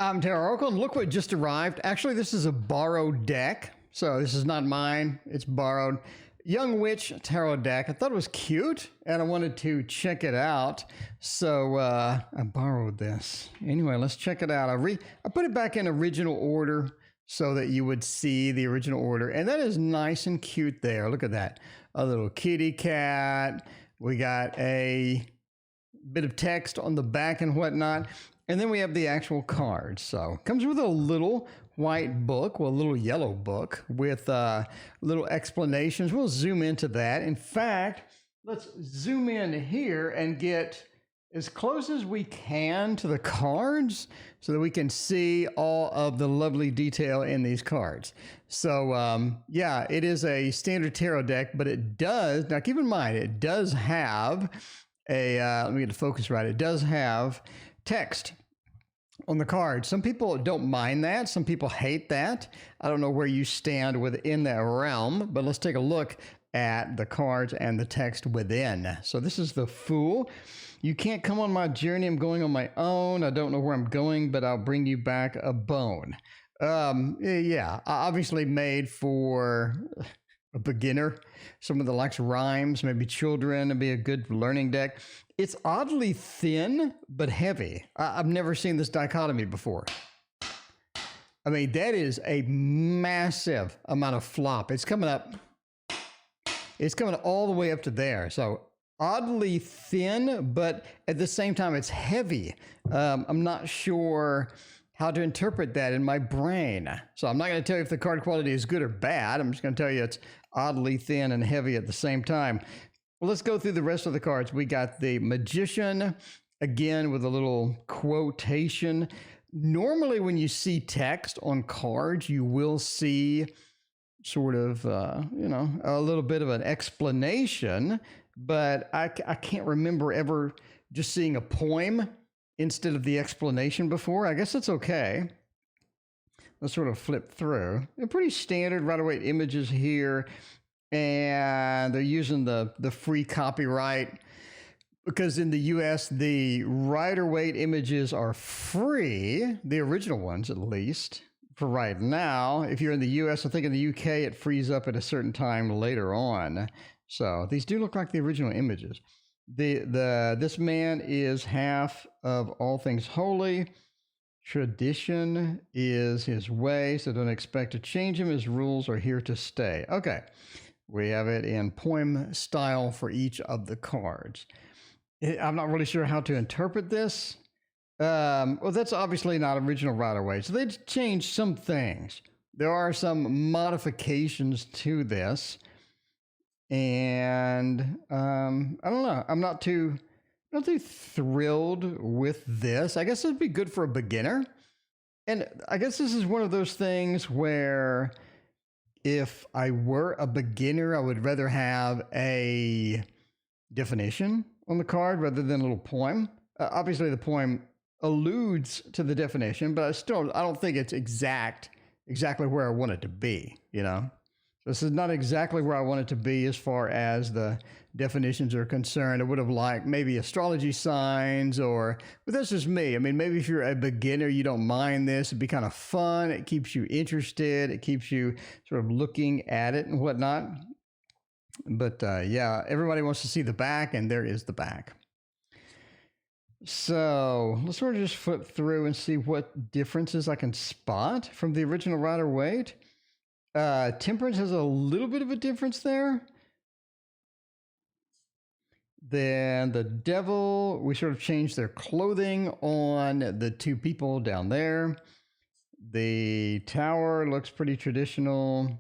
I'm TarotOracle, and look what just arrived. Actually, this is a borrowed deck, so this is not mine. It's borrowed. Young Witch Tarot deck. I thought it was cute, and I wanted to check it out, so I borrowed this. Anyway, let's check it out. I put it back in original order so that you would see the original order, and that is nice and cute there. Look at that. A little kitty cat. We got a bit of text on the back and whatnot. And then we have the actual cards. So it comes with a little white book, well, a little yellow book with little explanations. We'll zoom into that. In fact, let's zoom in here and get as close as we can to the cards so that we can see all of the lovely detail in these cards. So yeah, it is a standard tarot deck, but it does, now keep in mind, it does have a, let me get the focus right, it does have text on the card. Some people don't mind that. Some people hate that. I don't know where you stand within that realm, but let's take a look at the cards and the text within. So this is the Fool. You can't come on my journey. I'm going on my own. I don't know where I'm going, but I'll bring you back a bone. Yeah, obviously made for a beginner, someone that likes rhymes, maybe children. It'd be a good learning deck. It's oddly thin, but heavy. I've never seen this dichotomy before. I mean, that is a massive amount of flop. It's coming up. It's coming all the way up to there. So oddly thin, but at the same time, it's heavy. I'm not sure how to interpret that in my brain. So I'm not going to tell you if the card quality is good or bad. I'm just going to tell you it's oddly thin and heavy at the same time. Well, let's go through the rest of the cards. We got the Magician, again, with a little quotation. Normally, when you see text on cards, you will see sort of, you know, a little bit of an explanation, but I can't remember ever just seeing a poem instead of the explanation before. I guess that's okay. Let's sort of flip through. They're pretty standard right-away images here. And they're using the free copyright because in the US, the Rider-Waite images are free, the original ones at least, for right now. If you're in the US, I think in the UK, it frees up at a certain time later on. So these do look like the original images. This man is half of all things holy. Tradition is his way, so don't expect to change him. His rules are here to stay. Okay. We have it in poem style for each of the cards. I'm not really sure how to interpret this. Well, that's obviously not original Rider-Waite. So they changed some things. There are some modifications to this. And I don't know. I'm not too thrilled with this. I guess it'd be good for a beginner. And I guess this is one of those things where if I were a beginner, I would rather have a definition on the card rather than a little poem. Obviously, the poem alludes to the definition, but I don't think it's exactly where I want it to be, you know? This is not exactly where I want it to be as far as the definitions are concerned. I would have liked maybe astrology signs but that's just me. I mean, maybe if you're a beginner, you don't mind this. It'd be kind of fun. It keeps you interested. It keeps you sort of looking at it and whatnot. But yeah, everybody wants to see the back, and there is the back. So let's sort of just flip through and see what differences I can spot from the original Rider-Waite. Temperance has a little bit of a difference there. Then the Devil, we sort of changed their clothing on the two people down there. The Tower looks pretty traditional.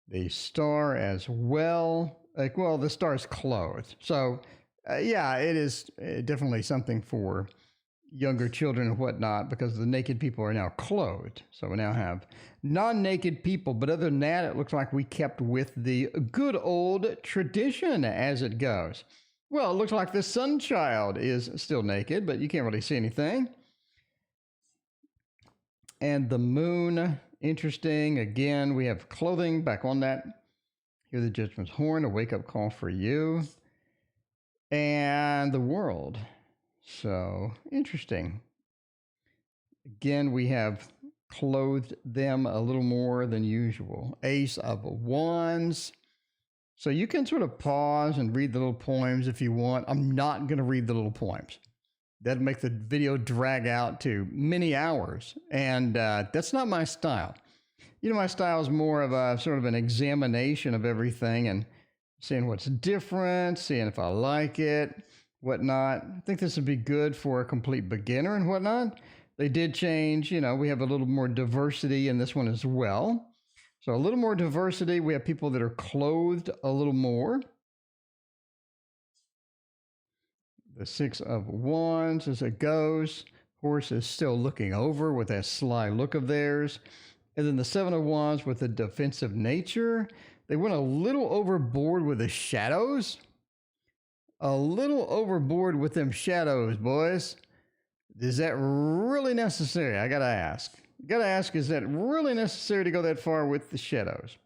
The Star as well. Like, well, the Star's clothed. So, yeah, it is definitely something for younger children and whatnot, because the naked people are now clothed. So we now have non-naked people. But other than that, it looks like we kept with the good old tradition as it goes. Well, it looks like the Sun Child is still naked, but you can't really see anything. And the Moon, interesting. Again, we have clothing back on that. Hear the Judgment's Horn, a wake-up call for you. And the World. So, interesting. Again, we have clothed them a little more than usual. Ace of Wands. So you can sort of pause and read the little poems if you want. I'm not going to read the little poems. That'd make the video drag out to many hours. And that's not my style. You know, my style is more of a sort of an examination of everything and seeing what's different, seeing if I like it, whatnot. I think this would be good for a complete beginner and whatnot. They did change, you know, we have a little more diversity in this one as well. So a little more diversity. We have people that are clothed a little more. The Six of Wands as it goes. Horse is still looking over with that sly look of theirs. And then the Seven of Wands with the defensive nature. They went a little overboard with the shadows. A little overboard with them shadows, boys. Is that really necessary? I gotta ask. Gotta ask, is that really necessary to go that far with the shadows?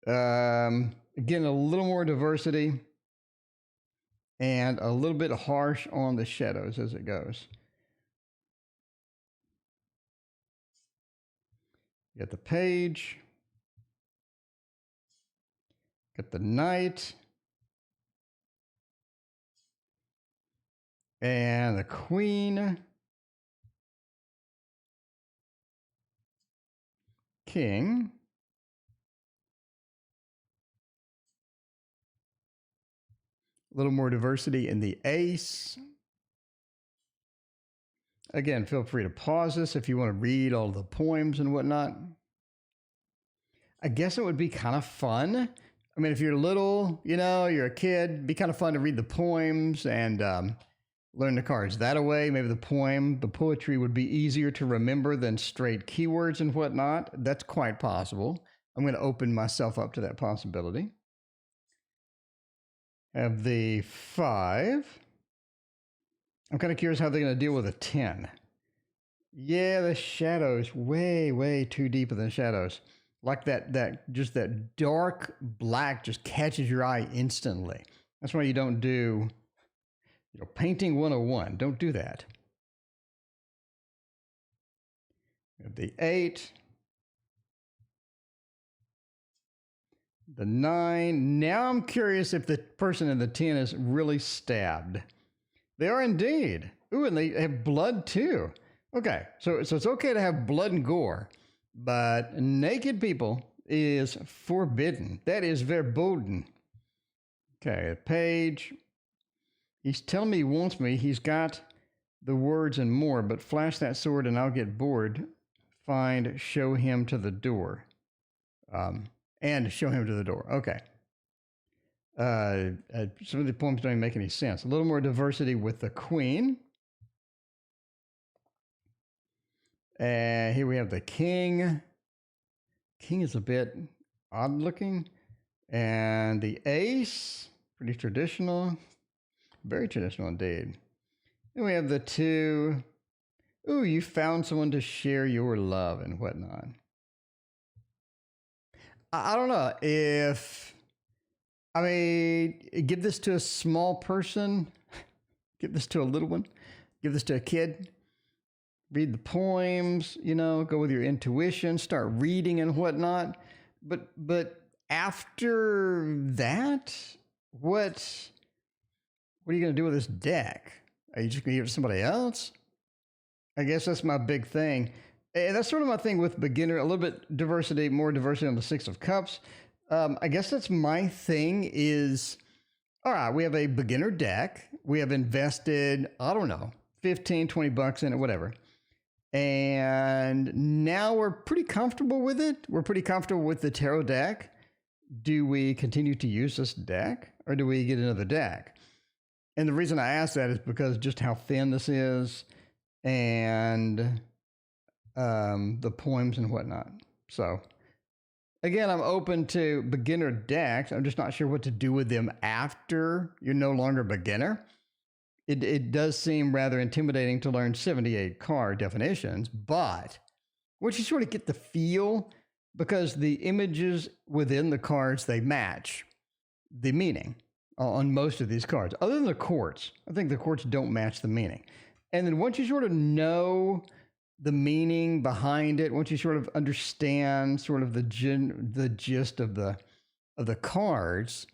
Again, a little more diversity and a little bit harsh on the shadows as it goes. Get the Page. Get the Knight. And the Queen. King. A little more diversity in the Ace. Again, feel free to pause this if you want to read all the poems and whatnot. I guess it would be kind of fun. I mean, if you're little, you know, you're a kid, it'd be kind of fun to read the poems and learn the cards that way. Maybe the poetry would be easier to remember than straight keywords and whatnot. That's quite possible. I'm going to open myself up to that possibility. Have the 5. I'm kind of curious how they're going to deal with a 10. Yeah, the shadows, way too deep in the shadows. Like just that dark black just catches your eye instantly. That's why you don't do, you know, painting 101. Don't do that. We have the 8. The 9. Now I'm curious if the person in the 10 is really stabbed. They are indeed. Ooh, and they have blood too. Okay, so it's okay to have blood and gore, but naked people is forbidden. That is verboten. Okay, Page. He's telling me he wants me. He's got the words and more, but flash that sword and I'll get bored. Find, show him to the door. And show him to the door. Okay. Some of the poems don't even make any sense. A little more diversity with the Queen. Here we have the King. King is a bit odd looking. And the Ace, pretty traditional. Very traditional indeed. Then we have the 2. Ooh, you found someone to share your love and whatnot. I don't know if, I mean, give this to a small person, give this to a little one, give this to a kid, read the poems, you know, go with your intuition, start reading and whatnot. But after that, what are you going to do with this deck? Are you just going to give it to somebody else? I guess that's my big thing. And that's sort of my thing with beginner, a little bit diversity, more diversity on the 6 of Cups. I guess that's my thing is, all right, we have a beginner deck. We have invested, I don't know, 15, 20 bucks in it, whatever. And now we're pretty comfortable with it. We're pretty comfortable with the tarot deck. Do we continue to use this deck or do we get another deck? And the reason I ask that is because just how thin this is and the poems and whatnot. So again, I'm open to beginner decks. I'm just not sure what to do with them after you're no longer a beginner. It does seem rather intimidating to learn 78 card definitions, but once you sort of get the feel, because the images within the cards, they match the meaning on most of these cards, other than the quartz. I think the quartz don't match the meaning. And then once you sort of know the meaning behind it, once you sort of understand sort of the gist of the cards,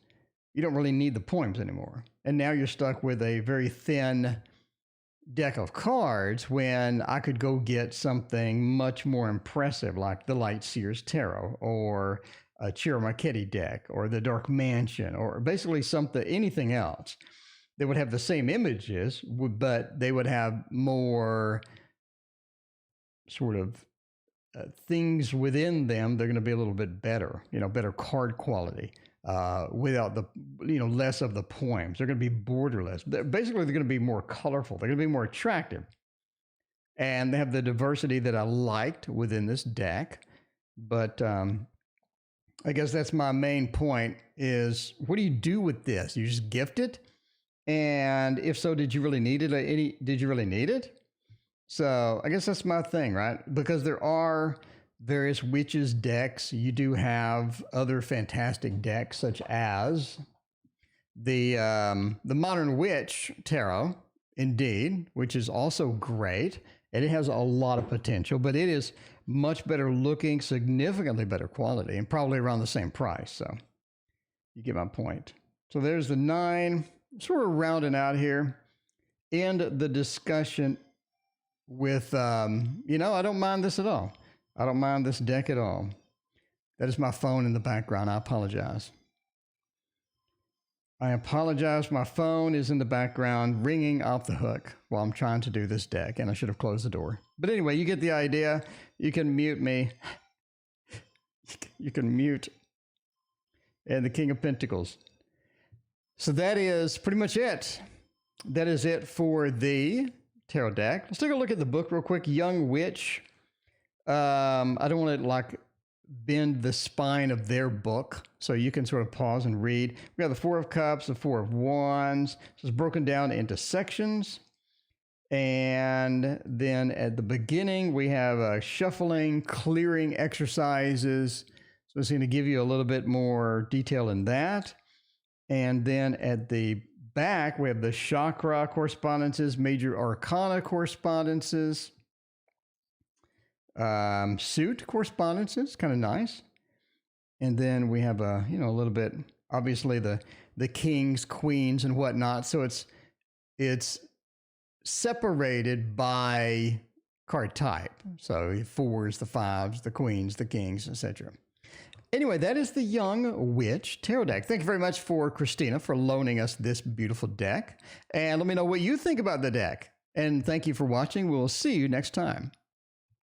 you don't really need the poems anymore. And now you're stuck with a very thin deck of cards when I could go get something much more impressive like the Light Seers Tarot or a Chiro Marchetti deck or the Dark Mansion or basically anything else. They would have the same images, but they would have more sort of things within them. They're going to be a little bit better, better card quality. Without the, less of the poems. They're going to be borderless. Basically, they're going to be more colorful. They're going to be more attractive. And they have the diversity that I liked within this deck. But I guess that's my main point is, what do you do with this? You just gift it? And if so, did you really need it? Did you really need it? So I guess that's my thing, right? Because there are various witches decks. You do have other fantastic decks such as the Modern Witch Tarot, indeed, which is also great. And it has a lot of potential, but it is much better looking, significantly better quality, and probably around the same price. So you get my point. So there's the 9, sort of rounding out here. End the discussion with, I don't mind this at all. I don't mind this deck at all. That is my phone in the background. I apologize. I apologize. My phone is in the background ringing off the hook while I'm trying to do this deck, and I should have closed the door. But anyway, you get the idea. You can mute me. You can mute. And the King of Pentacles. So that is pretty much it. That is it for the tarot deck. Let's take a look at the book real quick. Young Witch. I don't want to bend the spine of their book, so you can sort of pause and read. We got the 4 of Cups, the 4 of Wands. So it's broken down into sections. And then at the beginning, we have shuffling, clearing exercises. So it's going to give you a little bit more detail in that. And then at the back, we have the chakra correspondences, major arcana correspondences. Suit correspondences, kind of nice. And then we have a little bit, obviously the kings, queens, and whatnot. So it's separated by card type. So the 4s, the 5s, the queens, the kings, etc. Anyway, that is the Young Witch Tarot deck. Thank you very much for Christina for loaning us this beautiful deck. And let me know what you think about the deck. And thank you for watching. We'll see you next time.